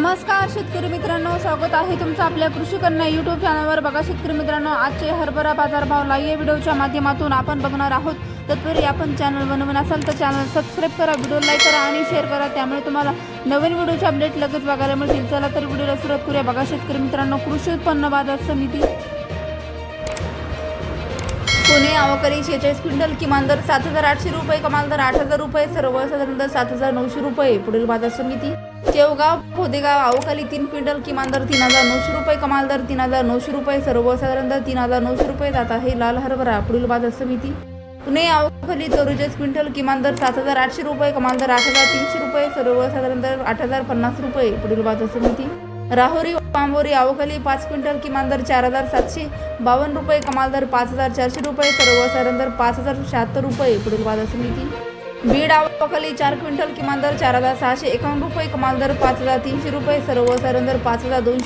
नमस्कार शेतकरी मित्रांनो, स्वागत आहे तुमचं आपल्या कृषी कन्या यूट्यूब चॅनलवर। बघा शेतकरी मित्रांनो, आजचे हरभरा बाजारभाव लाईव्ह व्हिडिओच्या माध्यमातून आपण बघणार आहोत। तत्पूर्वी आपण चॅनल बनवून असाल तर चॅनल सबस्क्राइब करा, व्हिडिओ लाईक करा आणि शेअर करा, त्यामुळे तुम्हाला नवीन व्हिडिओचे अपडेट लगेच बघायला मिळतील। चला तर व्हिडिओला सुरुवात करूया। बघा शेतकरी मित्रांनो, कृषी उत्पन्न बाजार समिती पुणे आवकरी 46 क्विंटल, किमान दर 7,800 रुपये, कमाल दर 8,000 रुपये, सर्वसाधारण दर 7,900 रुपये। पुढील बाजार समिती शेवगाव खोदेगाव आवकाली 3 क्विंटल, किमान दर 3,900 रुपये, कमाल दर 3,900 रुपये, सर्वसाधारण दर 3,900 रुपये। आता हे लाल हरभरा। पुढील बाजार समिती पुणे आवकाली 44 क्विंटल, किमान दर 7,800 रुपये, कमाल दर 8,300 रुपये, सर्वसाधारण दर 8,050 रुपये। पुढील बाजार समिती राहुरी पांबोरी आवकाली 5 क्विंटल, किमान दर 4,752 रुपये, कमाल दर 5,400 रुपये, सर्वसाधारण दर 5,076 रुपये। पुढील बाजार समिती बीड आवकाली 4 क्विंटल, किमान दर 4,651 रुपये, कमाल दर 5,300 रुपये, सर्वसाधारण दर 5,200